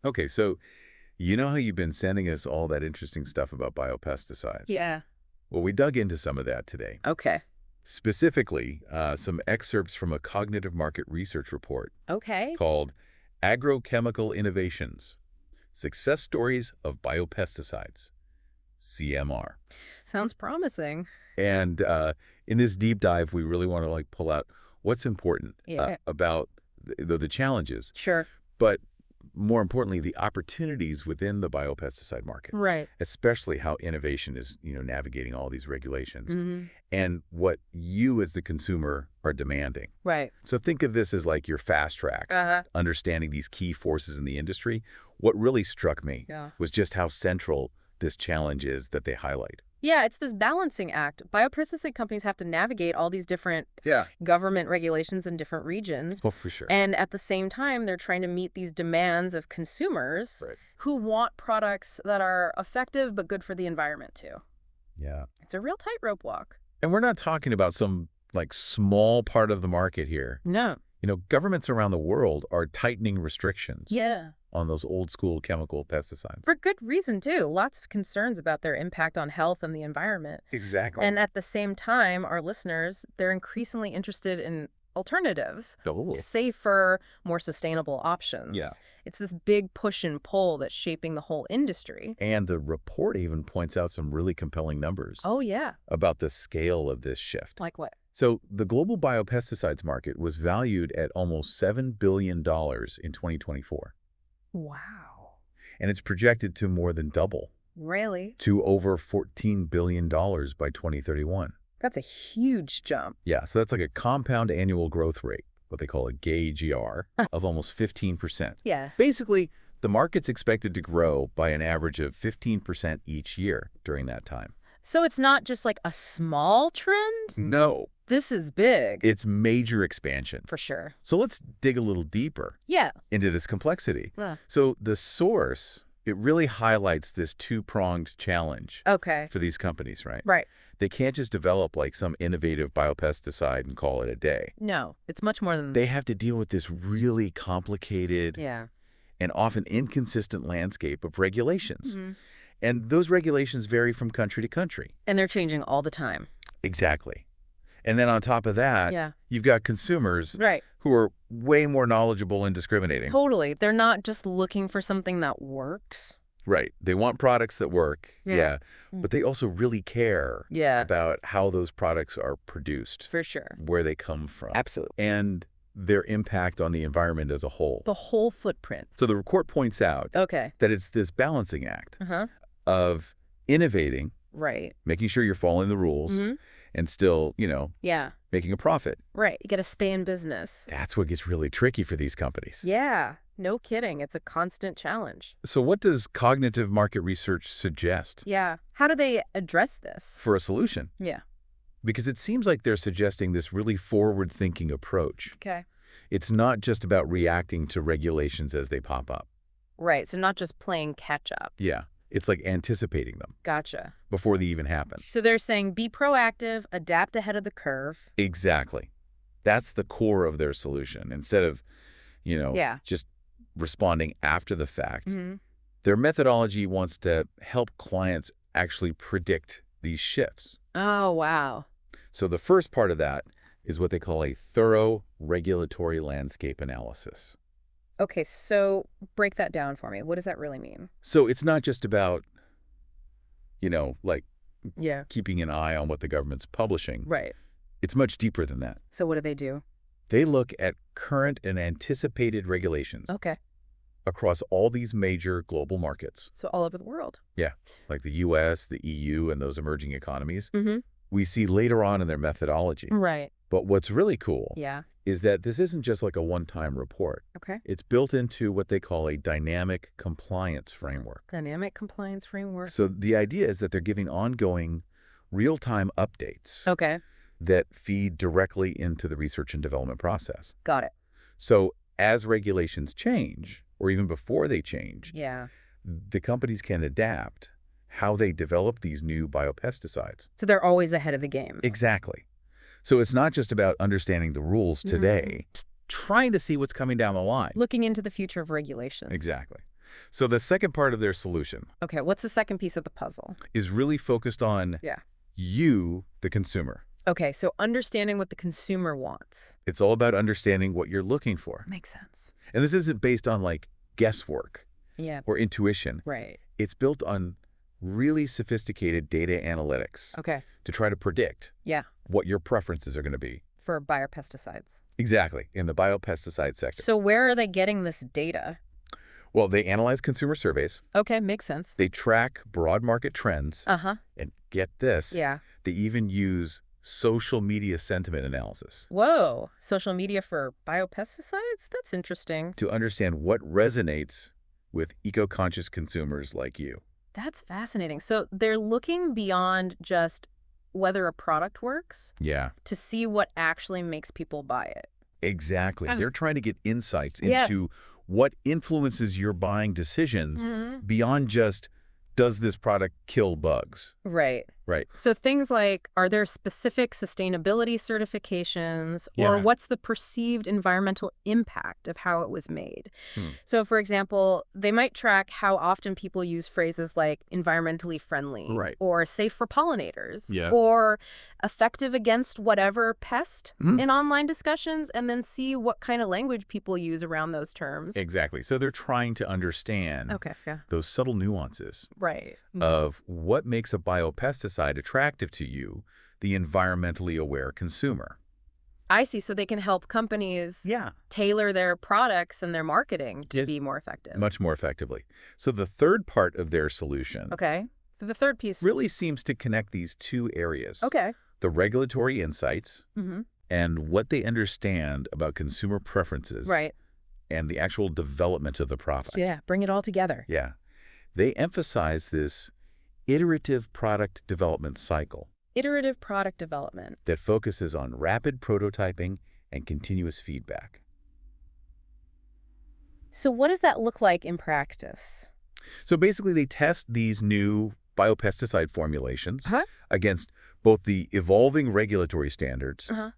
Okay, so you know how you've been sending us all that interesting stuff about biopesticides? Yeah. Well, we dug into some of that today. Okay. Specifically, some excerpts from a cognitive market research report Okay. called Agrochemical Innovations, Success Stories of Biopesticides, CMR. Sounds promising. And in this deep dive, we really want to pull out what's important Yeah. about the challenges, Sure. but more importantly, the opportunities within the biopesticide market, Right. especially how innovation is, navigating all these regulations Hmm. and what you as the consumer are demanding. Right. So think of this as like your fast track, Uh-huh. understanding these key forces in the industry. What really struck me Yeah. was just how central this challenge is that they highlight. Yeah, it's this balancing act. Biopesticide companies have to navigate all these different Yeah. government regulations in different regions. Well, for sure. And at the same time, they're trying to meet these demands of consumers Right. who want products that are effective but good for the environment too. Yeah. It's a real tightrope walk. And we're not talking about some small part of the market here. No. Governments around the world are tightening restrictions Yeah. on those old school chemical pesticides. For good reason, too. Lots of concerns about their impact on health and the environment. Exactly. And at the same time, our listeners, they're increasingly interested in alternatives, Oh. safer, more sustainable options. Yeah. It's this big push and pull that's shaping the whole industry. And the report even points out some really compelling numbers Oh, yeah. about the scale of this shift. Like what? So the global biopesticides market was valued at almost $7 billion in 2024, Wow. and it's projected to more than double Really? to over $14 billion by 2031. That's a huge jump. Yeah, so that's like a compound annual growth rate, what they call a GAGR, of almost 15%. Yeah. Basically, the market's expected to grow by an average of 15% each year during that time. So it's not just like a small trend? No, This is big. it's major expansion. For sure. So let's dig a little deeper Yeah. into this complexity. Yeah. So the source, it really highlights this two-pronged challenge Okay. for these companies, right? Right. They can't just develop some innovative biopesticide and call it a day. No, it's much more than... They have to deal with this really complicated Yeah. and often inconsistent landscape of regulations. Mhm. And those regulations vary from country to country. And they're changing all the time. Exactly. And then on top of that, Yeah. you've got consumers Right. who are way more knowledgeable and discriminating. Totally. They're not just looking for something that works. Right. They want products that work. Yeah. Yeah. Mm. But they also really care Yeah. about how those products are produced, For sure. where they come from, Absolutely. and their impact on the environment as a whole. The whole footprint. So the report points out Okay. that it's this balancing act Uh-huh. of innovating, Right. making sure you're following the rules, Mm-hmm. and still, Yeah. making a profit. Right. You got to stay in business. That's what gets really tricky for these companies. Yeah. No kidding. It's a constant challenge. So what does cognitive market research suggest Yeah. How do they address this? for a solution? Yeah. Because it seems like they're suggesting this really forward-thinking approach. Okay. It's not just about reacting to regulations as they pop up. Right. So not just playing catch up. Yeah, it's like anticipating them Gotcha. before they even happen. So they're saying be proactive, adapt ahead of the curve. Exactly. That's the core of their solution. Instead of, Yeah. just responding after the fact, Mm-hmm. their methodology wants to help clients actually predict these shifts. Oh, wow. So the first part of that is what they call a thorough regulatory landscape analysis. Okay, so break that down for me. What does that really mean? So it's not just about, Yeah. keeping an eye on what the government's publishing. Right. It's much deeper than that. So what do they do? They look at current and anticipated regulations Okay. across all these major global markets. So all over the world. Yeah, like the US, the EU, and those emerging economies. Mm-hmm. We see later on in their methodology. Right. But what's really cool Yeah. is that this isn't just like a one-time report. Okay. It's built into what they call a dynamic compliance framework. Dynamic compliance framework. So the idea is that they're giving ongoing real-time updates Okay. that feed directly into the research and development process. Got it. So as regulations change, or even before they change, Yeah. the companies can adapt how they develop these new biopesticides. So they're always ahead of the game. Exactly. So it's not just about understanding the rules today, trying to see what's coming down the line. Looking into the future of regulations. Exactly. So the second part of their solution Okay, what's the second piece of the puzzle? is really focused on Yeah. you, the consumer. Okay, so understanding what the consumer wants. It's all about understanding what you're looking for. Makes sense. And this isn't based on like guesswork Yeah, or intuition. right. It's built on really sophisticated data analytics Okay, to try to predict yeah, what your preferences are going to be. for biopesticides. Exactly, in the biopesticide sector. So where are they getting this data? Well, they analyze consumer surveys, Okay, makes sense. they track broad market trends, Uh-huh, and get this, yeah. they even use social media sentiment analysis Whoa, social media for biopesticides? That's interesting. to understand what resonates with eco-conscious consumers like you. That's fascinating. So they're looking beyond just whether a product works Yeah, to see what actually makes people buy it. exactly. They're trying to get insights Yeah. into what influences your buying decisions Mhm. beyond just, does this product kill bugs? Right. Right. So things like, are there specific sustainability certifications, or Yeah. what's the perceived environmental impact of how it was made? Hmm. So, for example, they might track how often people use phrases like environmentally friendly, Right. or safe for pollinators, Yeah. or effective against whatever pest Mhm. in online discussions, and then see what kind of language people use around those terms. Exactly. So they're trying to understand Okay, yeah. those subtle nuances Right. of what makes a biopesticide attractive to you, the environmentally aware consumer. I see. So they can help companies Yeah. tailor their products and their marketing to Yes. be more effective. Much more effectively. So the third part of their solution Okay. The third piece. really seems to connect these two areas. Okay. The regulatory insights Mm-hmm. and what they understand about consumer preferences Right. and the actual development of the product. So yeah, bring it all together. Yeah. They emphasize this iterative product development cycle Iterative product development. that focuses on rapid prototyping and continuous feedback. So what does that look like in practice? So basically, they test these new biopesticide formulations Huh? against both the evolving regulatory standards Uh-huh.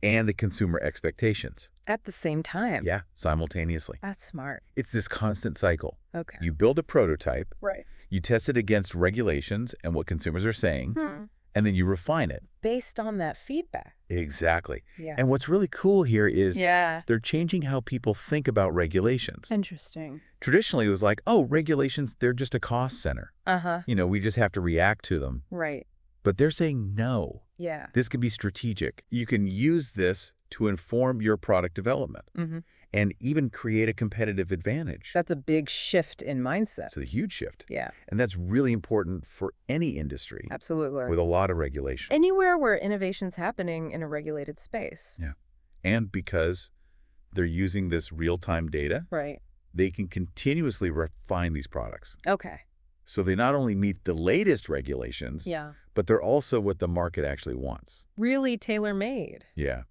and the consumer expectations. At the same time. Yeah, simultaneously. That's smart. It's this constant cycle. Okay. You build a prototype, Right. you test it against regulations and what consumers are saying, Hmm. and then you refine it. Based on that feedback. Exactly. Yeah. And what's really cool here is Yeah. they're changing how people think about regulations. Interesting. Traditionally, it was like, oh, regulations, they're just a cost center. Uh-huh. We just have to react to them. Right. But they're saying, no, Yeah. this can be strategic. You can use this to inform your product development Mm-hmm. and even create a competitive advantage. That's a big shift in mindset. It's a huge shift. Yeah. And that's really important for any industry Absolutely. with a lot of regulation. Anywhere where innovation's happening in a regulated space. Yeah. And because they're using this real-time data, Right. they can continuously refine these products. Okay. So they not only meet the latest regulations, Yeah. but they're also what the market actually wants. Really tailor-made. Yeah.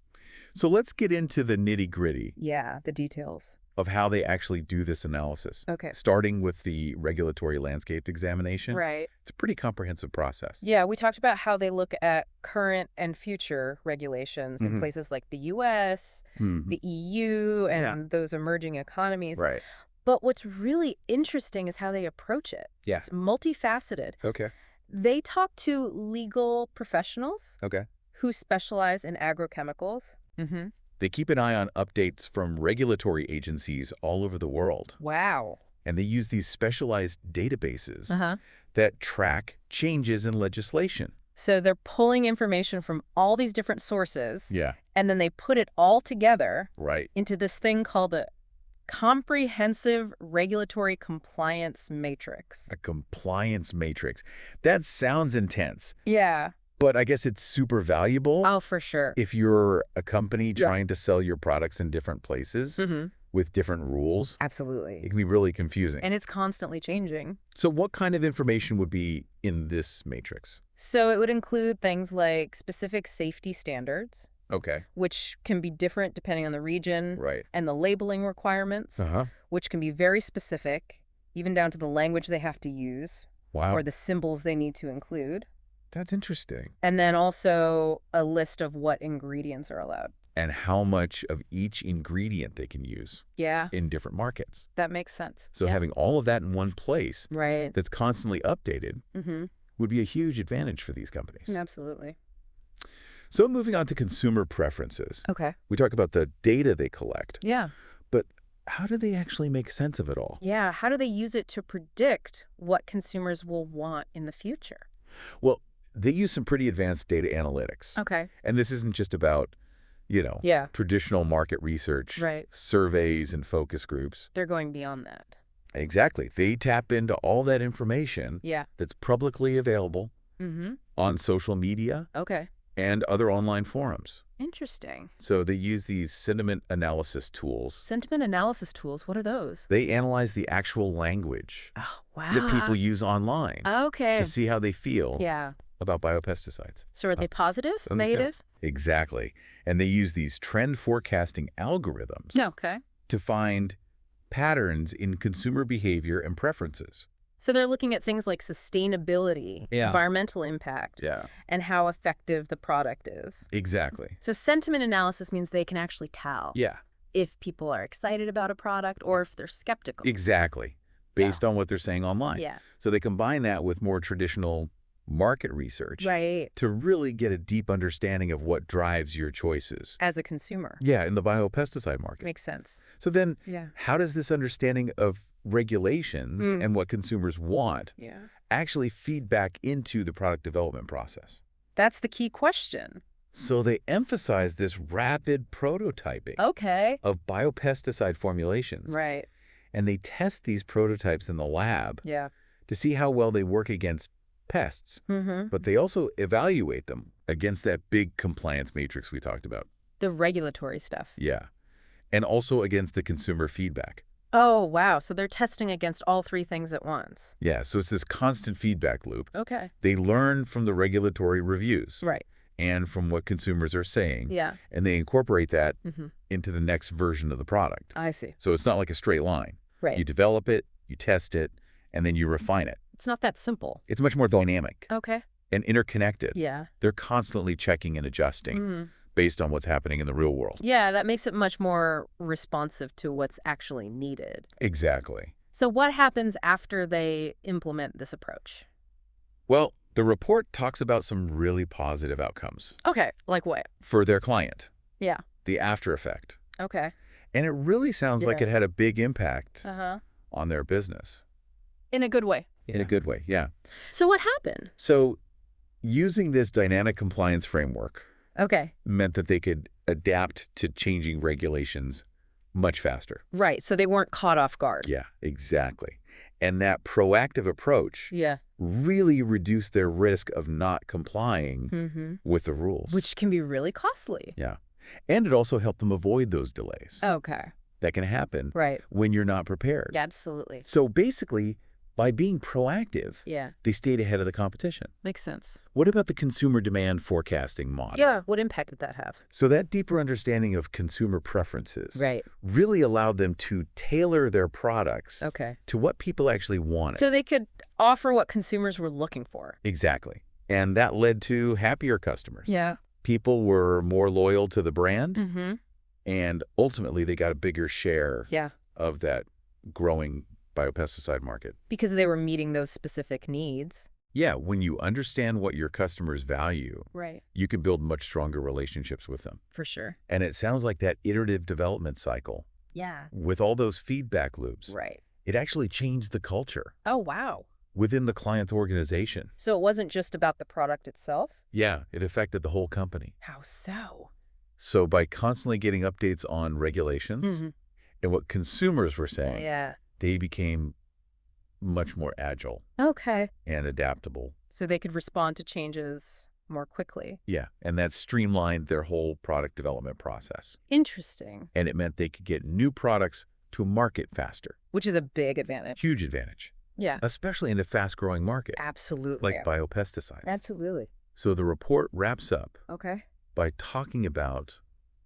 So let's get into the nitty-gritty Yeah, the details. of how they actually do this analysis. Okay. Starting with the regulatory landscape examination. Right. It's a pretty comprehensive process. Yeah, we talked about how they look at current and future regulations in Mhm. places like the US, Mhm. the EU, and Yeah. those emerging economies. Right. But what's really interesting is how they approach it. Yeah. It's multifaceted. Okay. They talk to legal professionals Okay. who specialize in agrochemicals. Mm-hmm. They keep an eye on updates from regulatory agencies all over the world. Wow. And they use these specialized databases Uh-huh. that track changes in legislation. So they're pulling information from all these different sources, Yeah. and then they put it all together Right. into this thing called a comprehensive regulatory compliance matrix. A compliance matrix. That sounds intense, Yeah. but I guess it's super valuable Oh, for sure. if you're a company Yeah. trying to sell your products in different places Mm-hmm. with different rules. It Absolutely. can be really confusing. And it's constantly changing. So what kind of information would be in this matrix? So it would include things like specific safety standards, Okay. which can be different depending on the region, Right. and the labeling requirements, Uh-huh. which can be very specific, even down to the language they have to use Wow. or the symbols they need to include. That's interesting. And then also a list of what ingredients are allowed. and how much of each ingredient they can use Yeah, in different markets. that makes sense. So Yeah. having all of that in one place Right. that's constantly updated Mm-hmm. would be a huge advantage for these companies. Absolutely. So moving on to consumer preferences. Okay. We talk about the data they collect, Yeah. but how do they actually make sense of it all? Yeah. How do they use it to predict what consumers will want in the future? Well, they use some pretty advanced data analytics. Okay. And this isn't just about, Yeah. traditional market research, Right. surveys, and focus groups. They're going beyond that. Exactly. They tap into all that information Yeah. that's publicly available Mm-hmm. on social media Okay. and other online forums. Interesting. So they use these sentiment analysis tools. Sentiment analysis tools. What are those? They analyze the actual language Oh, wow. that people use online Okay. to see how they feel Yeah. about biopesticides. So are they positive? yeah. Negative? Exactly. And they use these trend forecasting algorithms Okay. to find patterns in consumer behavior and preferences. So they're looking at things like sustainability, Yeah. environmental impact, Yeah, and how effective the product is. exactly. So sentiment analysis means they can actually tell Yeah, if people are excited about a product or if they're skeptical. exactly. Based on what they're saying online. Yeah. So they combine that with more traditional market research Right. to really get a deep understanding of what drives your choices. As a consumer. Yeah, in the biopesticide market. Makes sense. So then Yeah. how does this understanding of regulations and what consumers want Yeah. actually feed back into the product development process? That's the key question. So they emphasize this rapid prototyping Okay. of biopesticide formulations. Right. And they test these prototypes in the lab Yeah. to see how well they work against pests. Mm-hmm. But they also evaluate them against that big compliance matrix we talked about. The regulatory stuff. Yeah. And also against the consumer feedback. Oh, wow. So they're testing against all three things at once. Yeah, so it's this constant feedback loop. Okay. They learn from the regulatory reviews Right. and from what consumers are saying, Yeah. and they incorporate that Mm-hmm. into the next version of the product. I see. So it's not like a straight line. Right. You develop it, you test it, and then you refine it. It's not that simple. It's much more dynamic Okay. and interconnected. Yeah. They're constantly checking and adjusting Mm. based on what's happening in the real world. Yeah, that makes it much more responsive to what's actually needed. Exactly. So what happens after they implement this approach? Well, the report talks about some really positive outcomes Okay, like what? for their client, Yeah. the after effect. Okay. And it really sounds like Yeah. it had a big impact Uh-huh. on their business. In a good way. In a good way, yeah. So what happened? So using this dynamic compliance framework Okay. meant that they could adapt to changing regulations much faster. Right, so they weren't caught off guard. Yeah, exactly. And that proactive approach Yeah. really reduced their risk of not complying Mm-hmm. with the rules. Which can be really costly. Yeah. And it also helped them avoid those delays Okay. that can happen Right. when you're not prepared. Absolutely. So basically, by being proactive, Yeah. they stayed ahead of the competition. Makes sense. What about the consumer demand forecasting model? Yeah. What impact did that have? So that deeper understanding of consumer preferences Right. really allowed them to tailor their products Okay. to what people actually wanted. So they could offer what consumers were looking for. Exactly. And that led to happier customers. Yeah. People were more loyal to the brand, Mm-hmm. and ultimately they got a bigger share Yeah. of that growing biopesticide market. Because they were meeting those specific needs. Yeah, when you understand what your customers value, Right. you can build much stronger relationships with them. For sure. And it sounds like that iterative development cycle, Yeah. with all those feedback loops, Right. it actually changed the culture Oh, wow. within the client's organization. So it wasn't just about the product itself? Yeah, it affected the whole company. How so? So by constantly getting updates on regulations Mm-hmm. and what consumers were saying, Yeah. they became much more agile Okay. and adaptable. So they could respond to changes more quickly. Yeah, and that streamlined their whole product development process. Interesting. And it meant they could get new products to market faster. Which is a big advantage. Huge advantage, Yeah. especially in a fast-growing market Absolutely. like biopesticides. Absolutely. So the report wraps up Okay. by talking about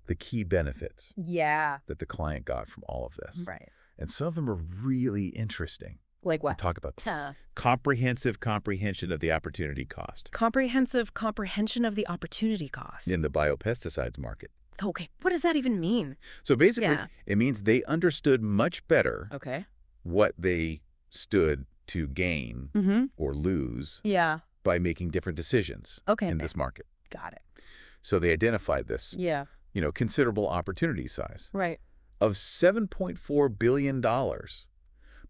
the key benefits Yeah. that the client got from all of this. Right. And some of them are really interesting. Like We what? talk about Huh. comprehensive comprehension of the opportunity cost Comprehensive comprehension of the opportunity cost. in the biopesticides market. Okay, what does that even mean? So basically, Yeah. it means they understood much better Okay. what they stood to gain Mm-hmm. or lose Yeah. by making different decisions Okay. in this market. Got it. So they identified this, Yeah. considerable opportunity size Right. of $7.4 billion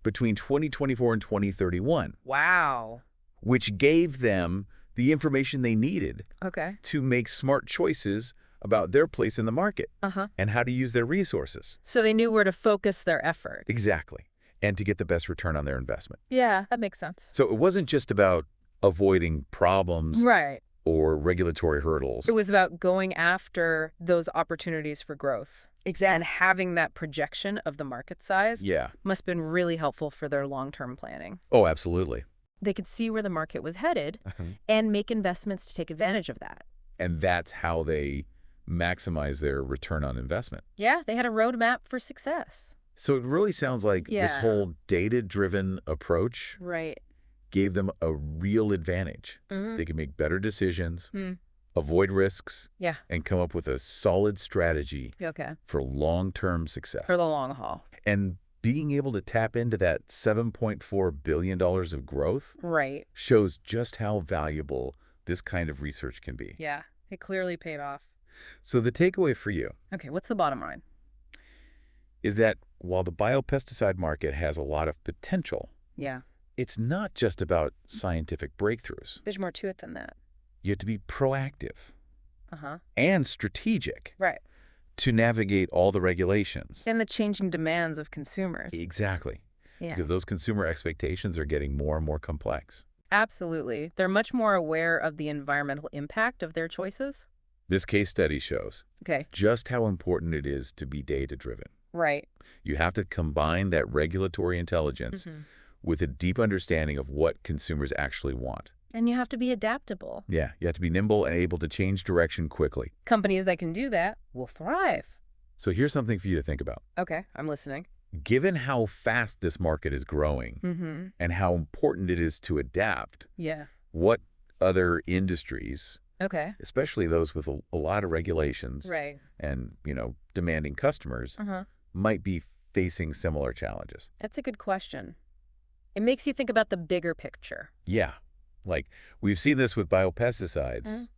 between 2024 and 2031, Wow. which gave them the information they needed Okay. to make smart choices about their place in the market Uh-huh. and how to use their resources. So they knew where to focus their effort. Exactly. And to get the best return on their investment. Yeah, that makes sense. So it wasn't just about avoiding problems Right. or regulatory It hurdles. was about going after those opportunities for growth. Exactly. And having that projection of the market size Yeah. must have been really helpful for their long-term planning. Oh, absolutely. They could see where the market was headed Mhm. and make investments to take advantage of that. And that's how they maximize their return on investment. Yeah, they had a roadmap for success. So it really sounds like this Yeah. whole data-driven approach Right. gave them a real advantage. Mm-hmm. They could make better decisions, Hmm. avoid risks, Yeah. and come up with a solid strategy Okay. for long-term success. For the long haul. And being able to tap into that $7.4 billion of growth Right. shows just how valuable this kind of research can be. Yeah. It clearly paid off. So the takeaway for you Okay, what's the bottom line? is that while the biopesticide market has a lot of potential, Yeah. it's not just about scientific breakthroughs. There's more to it than that. You have to be proactive Uh-huh. and strategic Right. to navigate all the regulations. And the changing demands of consumers. Exactly. Yeah. Because those consumer expectations are getting more and more complex. Absolutely. They're much more aware of the environmental impact of their choices. This case study shows Okay. just how important it is to be data-driven. Right. You have to combine that regulatory intelligence Mhm. with a deep understanding of what consumers actually want. And you have to be adaptable. Yeah, you have to be nimble and able to change direction quickly. Companies that can do that will thrive. So here's something for you to think about. Okay, I'm listening. Given how fast this market is growing Mm-hmm. and how important it is to adapt, Yeah. what other industries, Okay. especially those with a lot of regulations Right. and, demanding customers, Uh-huh. might be facing similar challenges? That's a good question. It makes you think about the bigger picture. Yeah. Like, we've seen this with biopesticides, Mhm.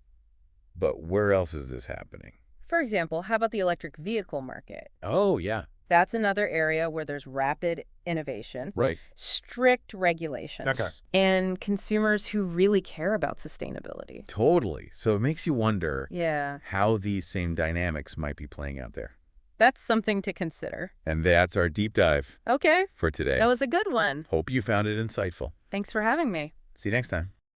but where else is this happening? For example, how about the electric vehicle market? Oh, yeah. That's another area where there's rapid innovation, Right. strict regulations, Okay. and consumers who really care about sustainability. Totally. So it makes you wonder Yeah, how these same dynamics might be playing out there. that's something to consider. And that's our deep dive Okay, for today. that was a good one. Hope you found it insightful. Thanks for having me. See you next time.